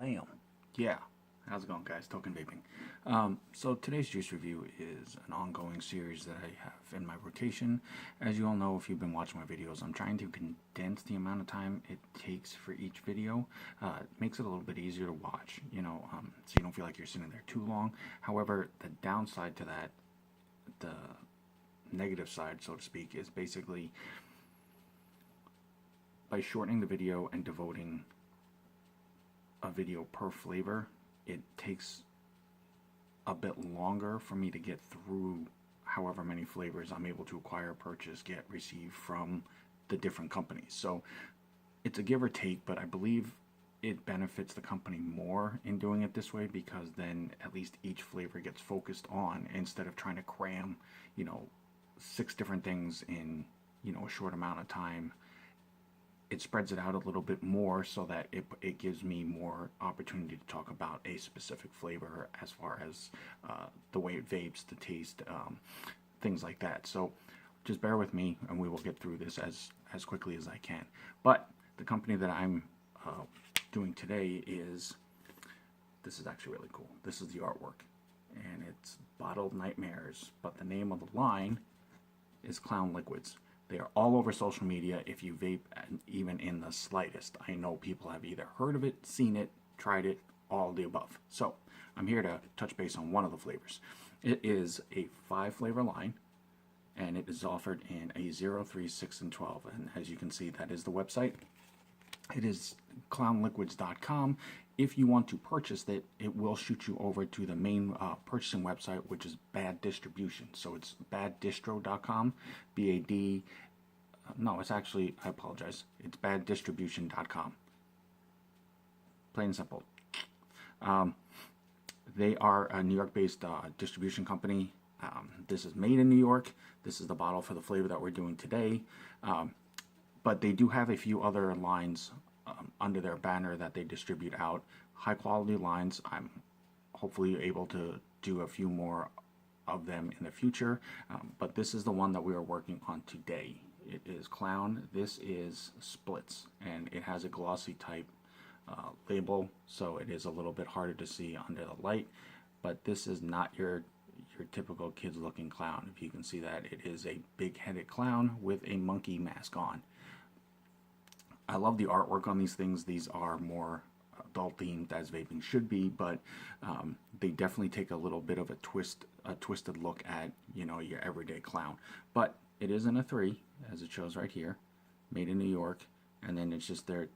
Bam. Yeah. How's it going, guys? Token vaping. So today's juice review is an ongoing series that I have in my rotation. As you all know, if you've been watching my videos, I'm trying to condense the amount of time it takes for each video. It makes it a little bit easier to watch, so you don't feel like you're sitting there too long. However, the downside to that, the negative side, so to speak, is basically by shortening the video and devoting a video per flavor, it takes a bit longer for me to get through however many flavors I'm able to acquire, purchase, get, receive from the different companies. So it's a give or take, but I believe it benefits the company more in doing it this way, because then at least each flavor gets focused on, instead of trying to cram 6 different things in a short amount of time. It spreads it out a little bit more so that it gives me more opportunity to talk about a specific flavor, as far as the way it vapes, the taste, things like that. So just bear with me and we will get through this as quickly as I can. But the company that I'm doing today this is actually really cool. This is the artwork, and it's Bottled Nightmares, but the name of the line is Clown Liquids. They are all over social media if you vape even in the slightest. I know people have either heard of it, seen it, tried it, all of the above. So I'm here to touch base on one of the flavors. It is a 5-flavor line, and it is offered in a 0, 3, 6, and 12. And as you can see, that is the website. It is clownliquids.com. If you want to purchase it, it will shoot you over to the main purchasing website, which is Bad Distribution. So it's baddistro.com, B-A-D, no, it's actually, I apologize, it's baddistribution.com. Plain and simple. They are a New York-based distribution company. This is made in New York. This is the bottle for the flavor that we're doing today. But they do have a few other lines under their banner that they distribute out. High quality lines. I'm hopefully able to do a few more of them in the future. But this is the one that we are working on today. It is Clown. This is Splitz, and it has a glossy type label, so it is a little bit harder to see under the light. But this is not your typical kids looking clown. If you can see that, it is a big-headed clown with a monkey mask on. I love the artwork on these things. These are more adult themed, as vaping should be, but they definitely take a little bit of a twisted look at your everyday clown. But it is in a 3, as it shows right here, made in New York, and then it's just the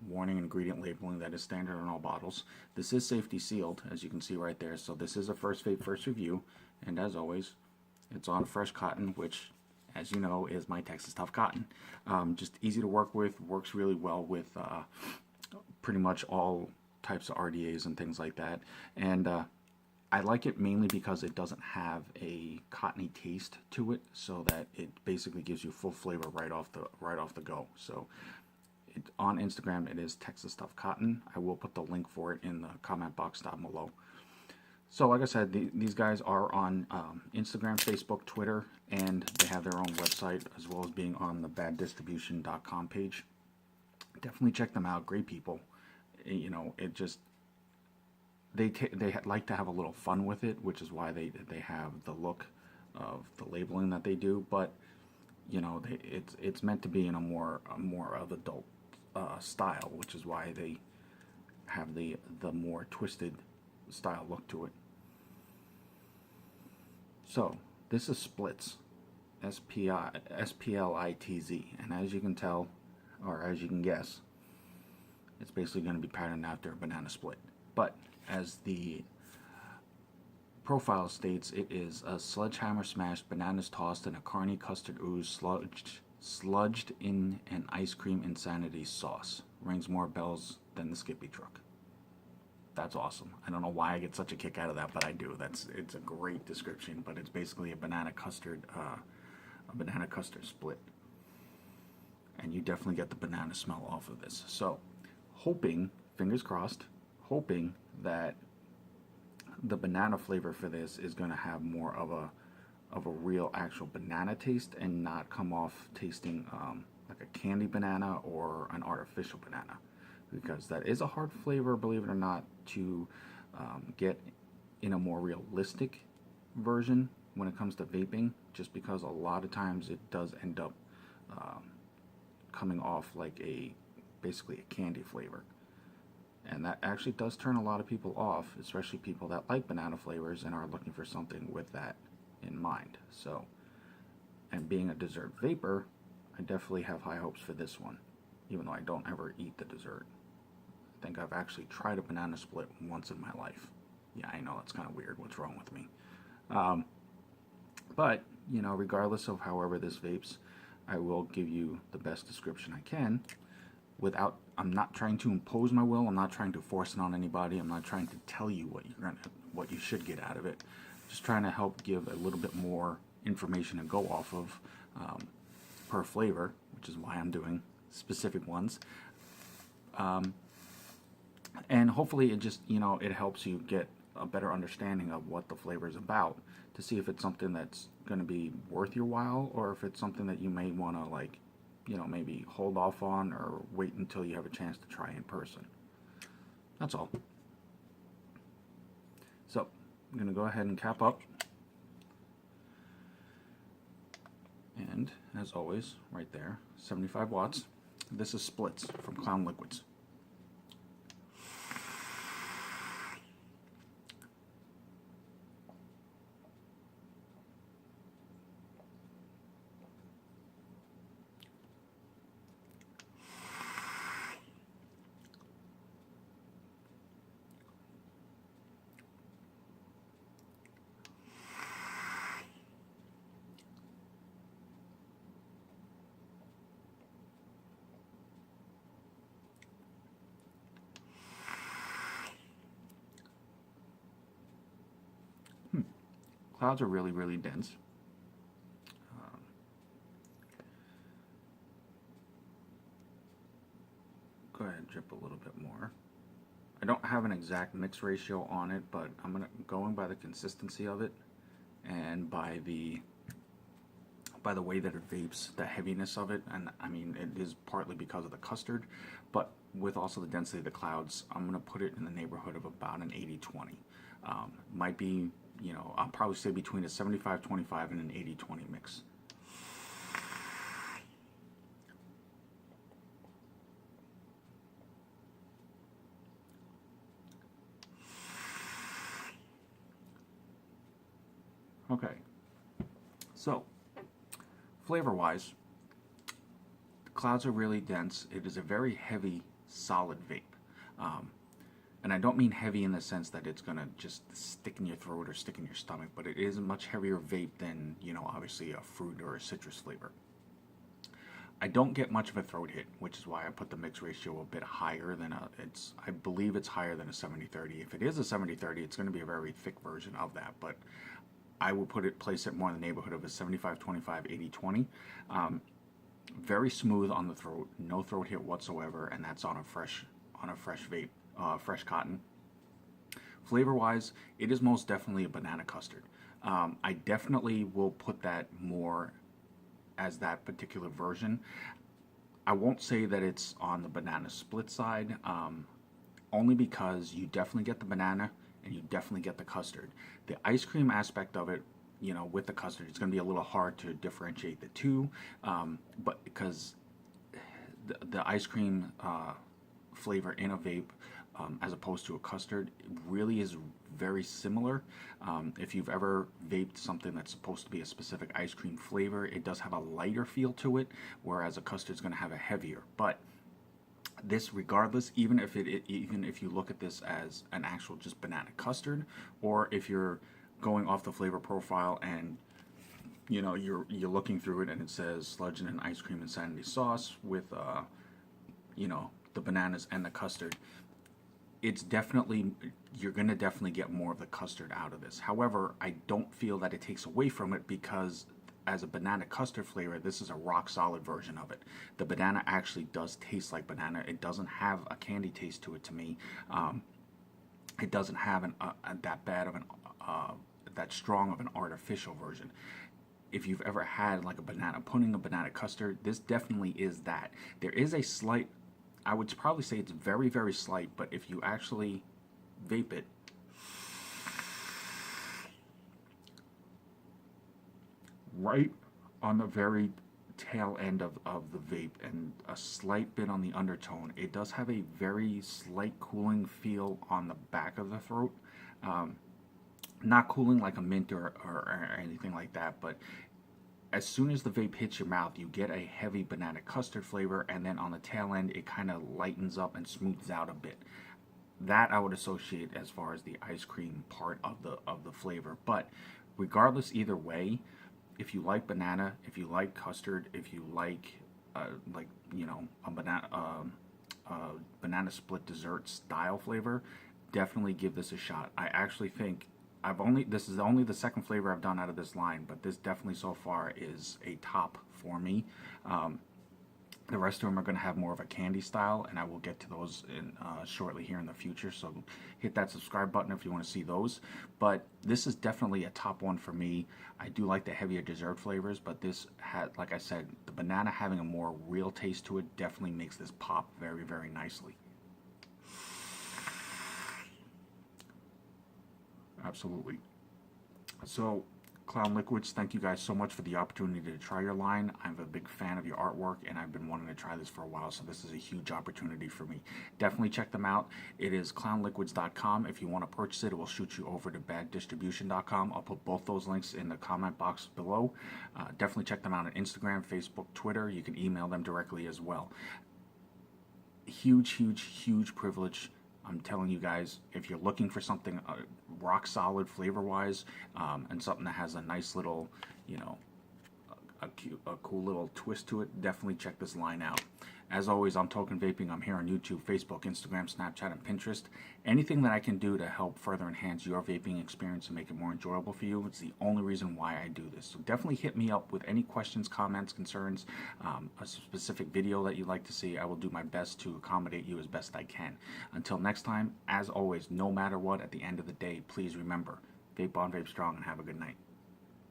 warning ingredient labeling that is standard on all bottles. This is safety sealed, as you can see right there. So this is a first vape, first review, and as always, it's on fresh cotton, which, as you know, is my Texas Tough Cotton. Just easy to work with, works really well with pretty much all types of RDAs and things like that. And I like it mainly because it doesn't have a cottony taste to it, so that it basically gives you full flavor right off the go. So on Instagram, it is Texas Tough Cotton. I will put the link for it in the comment box down below. So like I said, these guys are on Instagram, Facebook, Twitter, and they have their own website, as well as being on the baddistribution.com page. Definitely check them out. Great people. It just, they like to have a little fun with it, which is why they have the look of the labeling that they do. But it's meant to be in a more of adult style, which is why they have the more twisted style look to it. So this is Splitz, S-P-L-I-T-Z, and as you can tell, or as you can guess, it's basically going to be patterned after a banana split. But as the profile states, it is a sledgehammer smashed, bananas tossed in a carny custard ooze, sludged in an ice cream insanity sauce. Rings more bells than the Skippy truck. That's awesome. I don't know why I get such a kick out of that, but I do. It's a great description, but it's basically a banana custard split. And you definitely get the banana smell off of this. So, hoping, fingers crossed, hoping that the banana flavor for this is going to have more of a real actual banana taste, and not come off tasting like a candy banana or an artificial banana. because that is a hard flavor, believe it or not, to get in a more realistic version when it comes to vaping, just because a lot of times it does end up coming off like basically a candy flavor. And that actually does turn a lot of people off, especially people that like banana flavors and are looking for something with that in mind. So, and being a dessert vapor, I definitely have high hopes for this one, even though I don't ever eat the dessert. I think I've actually tried a banana split once in my life. Yeah, I know, that's kind of weird. What's wrong with me? But, you know, regardless of however this vapes, I will give you the best description I can without, I'm not trying to impose my will, I'm not trying to force it on anybody, I'm not trying to tell you what you should get out of it. Just trying to help give a little bit more information to go off of per flavor, which is why I'm doing specific ones. And hopefully it just, you know, it helps you get a better understanding of what the flavor is about, to see if it's something that's going to be worth your while, or if it's something that you may want to, like, you know, maybe hold off on or wait until you have a chance to try in person. That's all. So I'm going to go ahead and cap up. And as always, right there, 75 watts. This is Splitz from Clown Liquids. Clouds are really, really dense. Go ahead and drip a little bit more. I don't have an exact mix ratio on it, but I'm going by the consistency of it and by the way that it vapes, the heaviness of it. And I mean, it is partly because of the custard, but with also the density of the clouds, I'm going to put it in the neighborhood of about an 80-20. Might be, you know, I'll probably say between a 75-25 and an 80-20 mix. Okay, so flavor-wise, the clouds are really dense. It is a very heavy, solid vape. And I don't mean heavy in the sense that it's going to just stick in your throat or stick in your stomach, but it is a much heavier vape than, you know, obviously a fruit or a citrus flavor. I don't get much of a throat hit, which is why I put the mix ratio a bit higher than I believe it's higher than a 70-30. If it is a 70-30, it's going to be a very thick version of that, but I would place it more in the neighborhood of a 75-25, 80-20. Very smooth on the throat, no throat hit whatsoever, and that's on a fresh vape, fresh cotton. Flavor-wise, it is most definitely a banana custard. I definitely will put that more as that particular version. I won't say that it's on the banana split side, only because you definitely get the banana and you definitely get the custard. The ice cream aspect of it, you know, with the custard, it's going to be a little hard to differentiate the two, but because the ice cream flavor in a vape, as opposed to a custard, it really is very similar. If you've ever vaped something that's supposed to be a specific ice cream flavor, it does have a lighter feel to it, whereas a custard is going to have a heavier. But this, regardless, even if you look at this as an actual just banana custard, or if you're going off the flavor profile and you know you're looking through it and it says Sludge and Ice Cream Insanity Sauce with you know, the bananas and the custard, it's definitely, you're going to definitely get more of the custard out of this. However, I don't feel that it takes away from it, because as a banana custard flavor, this is a rock solid version of it. The banana actually does taste like banana. It doesn't have a candy taste to it to me. It doesn't have that bad of that strong of an artificial version. If you've ever had like a banana pudding, a banana custard, this definitely is that. There is a slight I would probably say it's very, very slight, but if you actually vape it, right on the very tail end of the vape and a slight bit on the undertone, it does have a very slight cooling feel on the back of the throat. Not cooling like a mint or anything like that, but as soon as the vape hits your mouth, you get a heavy banana custard flavor, and then on the tail end, it kind of lightens up and smooths out a bit. That I would associate as far as the ice cream part of the flavor. But regardless, either way, if you like banana, if you like custard, if you like a banana split dessert style flavor, definitely give this a shot. I actually think this is only the second flavor I've done out of this line, but this definitely so far is a top for me. The rest of them are going to have more of a candy style, and I will get to those shortly here in the future. So hit that subscribe button if you want to see those. But this is definitely a top one for me. I do like the heavier dessert flavors, but this had, like I said, the banana having a more real taste to it definitely makes this pop very, very nicely. Absolutely. So, Clown Liquids, thank you guys so much for the opportunity to try your line. I'm a big fan of your artwork, and I've been wanting to try this for a while, so this is a huge opportunity for me. Definitely check them out. It is clownliquids.com. If you want to purchase it, it will shoot you over to baddistribution.com. I'll put both those links in the comment box below. Definitely check them out on Instagram, Facebook, Twitter. You can email them directly as well. Huge, huge, huge privilege. I'm telling you guys, if you're looking for something rock solid flavor-wise, and something that has a nice little, a cool little twist to it, definitely check this line out. As always, I'm Token Vaping. I'm here on YouTube, Facebook, Instagram, Snapchat, and Pinterest. Anything that I can do to help further enhance your vaping experience and make it more enjoyable for you, it's the only reason why I do this. So definitely hit me up with any questions, comments, concerns, a specific video that you'd like to see. I will do my best to accommodate you as best I can. Until next time, as always, no matter what, at the end of the day, please remember, vape on, vape strong, and have a good night.